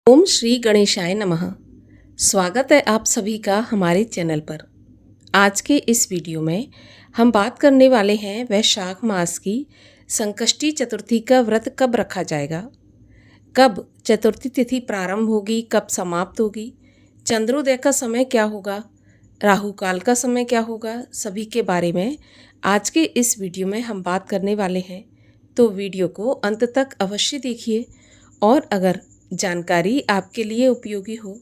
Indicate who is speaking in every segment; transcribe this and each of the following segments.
Speaker 1: ओम श्री गणेशाय नमः। स्वागत है आप सभी का हमारे चैनल पर। आज के इस वीडियो में हम बात करने वाले हैं वैशाख मास की संकष्टी चतुर्थी का व्रत कब रखा जाएगा, कब चतुर्थी तिथि प्रारंभ होगी, कब समाप्त होगी, चंद्रोदय का समय क्या होगा, राहु काल का समय क्या होगा, सभी के बारे में आज के इस वीडियो में हम बात करने वाले हैं। तो वीडियो को अंत तक अवश्य देखिए और अगर जानकारी आपके लिए उपयोगी हो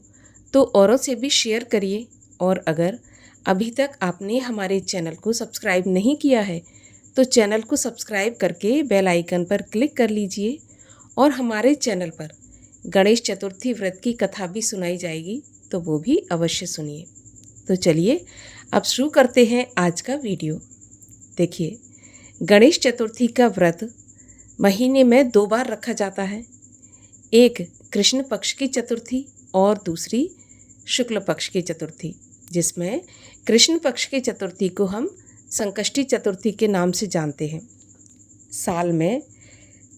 Speaker 1: तो औरों से भी शेयर करिए। और अगर अभी तक आपने हमारे चैनल को सब्सक्राइब नहीं किया है तो चैनल को सब्सक्राइब करके बेल आइकन पर क्लिक कर लीजिए। और हमारे चैनल पर गणेश चतुर्थी व्रत की कथा भी सुनाई जाएगी तो वो भी अवश्य सुनिए। तो चलिए अब शुरू करते हैं आज का वीडियो। देखिए, गणेश चतुर्थी का व्रत महीने में 2 बार रखा जाता है। एक कृष्ण पक्ष की चतुर्थी और दूसरी शुक्ल पक्ष की चतुर्थी, जिसमें कृष्ण पक्ष की चतुर्थी को हम संकष्टी चतुर्थी के नाम से जानते हैं। साल में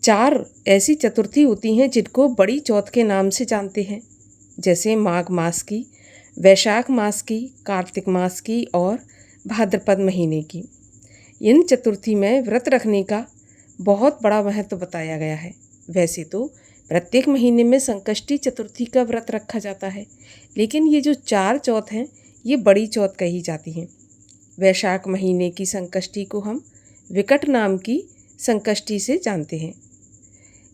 Speaker 1: 4 ऐसी चतुर्थी होती हैं जिनको बड़ी चौथ के नाम से जानते हैं, जैसे माघ मास की, वैशाख मास की, कार्तिक मास की और भाद्रपद महीने की। इन चतुर्थी में व्रत रखने का बहुत बड़ा महत्व बताया गया है। वैसे तो प्रत्येक महीने में संकष्टी चतुर्थी का व्रत रखा जाता है, लेकिन ये जो 4 चौथ हैं ये बड़ी चौथ कही जाती हैं। वैशाख महीने की संकष्टी को हम विकट नाम की संकष्टी से जानते हैं।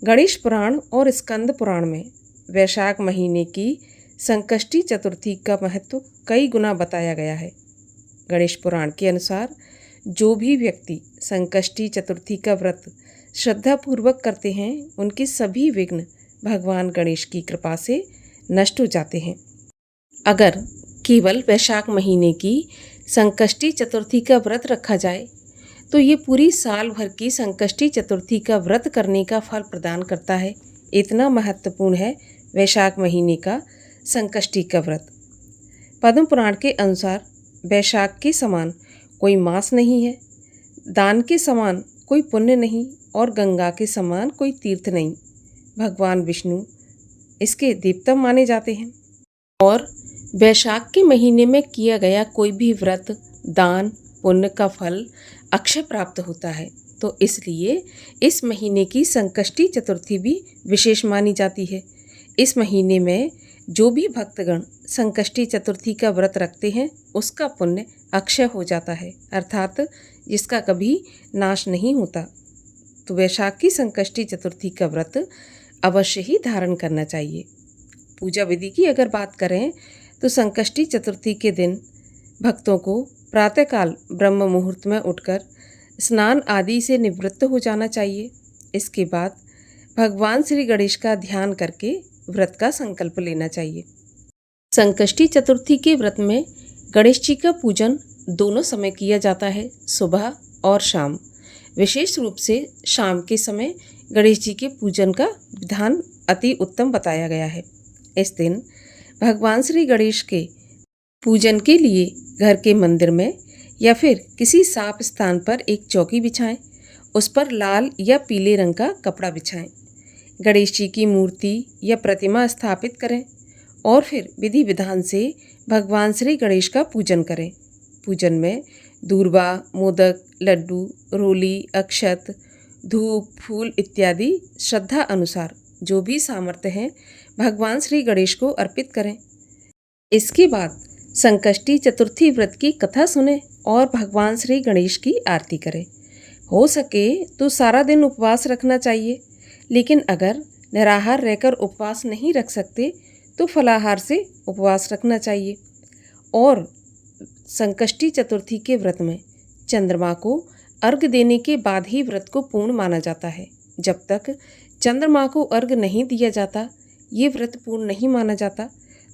Speaker 1: गणेश पुराण और स्कंद पुराण में वैशाख महीने की संकष्टी चतुर्थी का महत्व कई गुना बताया गया है। गणेश पुराण के अनुसार जो भी व्यक्ति संकष्टी चतुर्थी का व्रत श्रद्धापूर्वक करते हैं उनके सभी विघ्न भगवान गणेश की कृपा से नष्ट हो जाते हैं। अगर केवल वैशाख महीने की संकष्टी चतुर्थी का व्रत रखा जाए तो ये पूरी साल भर की संकष्टी चतुर्थी का व्रत करने का फल प्रदान करता है। इतना महत्वपूर्ण है वैशाख महीने का संकष्टी का व्रत। पद्म पुराण के अनुसार वैशाख के समान कोई मास नहीं है, दान के समान कोई पुण्य नहीं और गंगा के समान कोई तीर्थ नहीं। भगवान विष्णु इसके देवता माने जाते हैं और वैशाख के महीने में किया गया कोई भी व्रत, दान, पुण्य का फल अक्षय प्राप्त होता है। तो इसलिए इस महीने की संकष्टी चतुर्थी भी विशेष मानी जाती है। इस महीने में जो भी भक्तगण संकष्टी चतुर्थी का व्रत रखते हैं उसका पुण्य अक्षय हो जाता है, अर्थात जिसका कभी नाश नहीं होता। तो वैशाख की संकष्टी चतुर्थी का व्रत अवश्य ही धारण करना चाहिए। पूजा विधि की अगर बात करें तो संकष्टी चतुर्थी के दिन भक्तों को प्रातःकाल ब्रह्म मुहूर्त में उठकर स्नान आदि से निवृत्त हो जाना चाहिए। इसके बाद भगवान श्री गणेश का ध्यान करके व्रत का संकल्प लेना चाहिए। संकष्टी चतुर्थी के व्रत में गणेश जी का पूजन दोनों समय किया जाता है, सुबह और शाम। विशेष रूप से शाम के समय गणेश जी के पूजन का विधान अति उत्तम बताया गया है। इस दिन भगवान श्री गणेश के पूजन के लिए घर के मंदिर में या फिर किसी साफ स्थान पर एक चौकी बिछाएं, उस पर लाल या पीले रंग का कपड़ा बिछाएं, गणेश जी की मूर्ति या प्रतिमा स्थापित करें और फिर विधि विधान से भगवान श्री गणेश का पूजन करें। पूजन में दूर्वा, मोदक, लड्डू, रोली, अक्षत, धूप, फूल इत्यादि श्रद्धा अनुसार जो भी सामर्थ्य है भगवान श्री गणेश को अर्पित करें। इसके बाद संकष्टी चतुर्थी व्रत की कथा सुने और भगवान श्री गणेश की आरती करें। हो सके तो सारा दिन उपवास रखना चाहिए, लेकिन अगर निराहार रहकर उपवास नहीं रख सकते तो फलाहार से उपवास रखना चाहिए। और संकष्टी चतुर्थी के व्रत में चंद्रमा को अर्घ देने के बाद ही व्रत को पूर्ण माना जाता है। जब तक चंद्रमा को अर्घ नहीं दिया जाता ये व्रत पूर्ण नहीं माना जाता।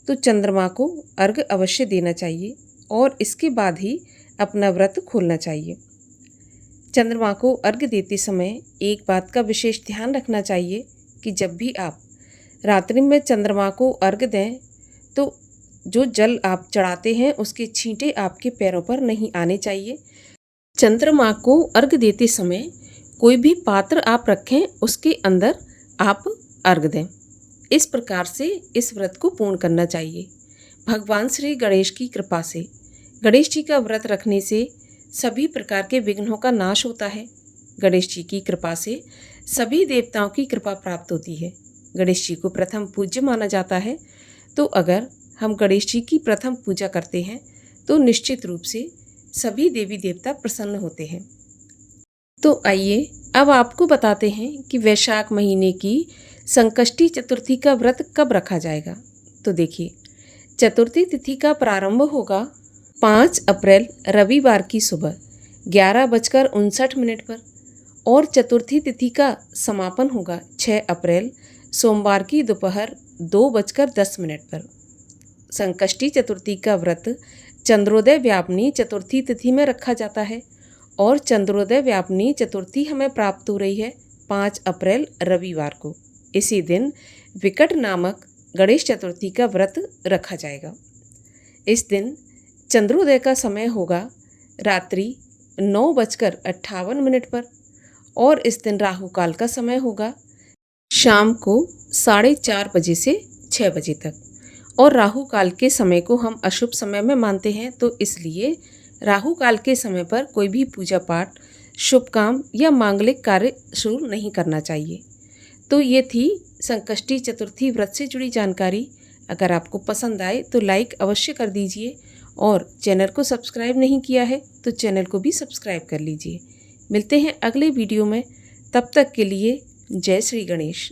Speaker 1: तो चंद्रमा को अर्घ अवश्य देना चाहिए और इसके बाद ही अपना व्रत खोलना चाहिए। चंद्रमा को अर्घ देते समय एक बात का विशेष ध्यान रखना चाहिए कि जब भी आप रात्रि में चंद्रमा को अर्घ दें तो जो जल आप चढ़ाते हैं उसके छींटे आपके पैरों पर नहीं आने चाहिए। चंद्रमा को अर्घ देते समय कोई भी पात्र आप रखें उसके अंदर आप अर्घ दें। इस प्रकार से इस व्रत को पूर्ण करना चाहिए। भगवान श्री गणेश की कृपा से गणेश जी का व्रत रखने से सभी प्रकार के विघ्नों का नाश होता है। गणेश जी की कृपा से सभी देवताओं की कृपा प्राप्त होती है। गणेश जी को प्रथम पूज्य माना जाता है, तो अगर हम गणेश जी की प्रथम पूजा करते हैं तो निश्चित रूप से सभी देवी देवता प्रसन्न होते हैं। तो आइए अब आपको बताते हैं कि वैशाख महीने की संकष्टी चतुर्थी का व्रत कब रखा जाएगा। तो देखिए, चतुर्थी तिथि का प्रारंभ होगा 5 अप्रैल रविवार की सुबह 11:59 पर और चतुर्थी तिथि का समापन होगा 6 अप्रैल सोमवार की दोपहर 2:10 पर। संकष्टी चतुर्थी का व्रत चंद्रोदय व्यापिनी चतुर्थी तिथि में रखा जाता है और चंद्रोदय व्यापिनी चतुर्थी हमें प्राप्त हो रही है 5 अप्रैल रविवार को। इसी दिन विकट नामक गणेश चतुर्थी का व्रत रखा जाएगा। इस दिन चंद्रोदय का समय होगा रात्रि 9:58 पर और इस दिन राहु काल का समय होगा शाम को 4:30 बजे से 6 बजे तक। और राहु काल के समय को हम अशुभ समय में मानते हैं, तो इसलिए राहु काल के समय पर कोई भी पूजा पाठ, शुभ काम या मांगलिक कार्य शुरू नहीं करना चाहिए। तो ये थी संकष्टी चतुर्थी व्रत से जुड़ी जानकारी। अगर आपको पसंद आए तो लाइक अवश्य कर दीजिए और चैनल को सब्सक्राइब नहीं किया है तो चैनल को भी सब्सक्राइब कर लीजिए। मिलते हैं अगले वीडियो में, तब तक के लिए जय श्री गणेश।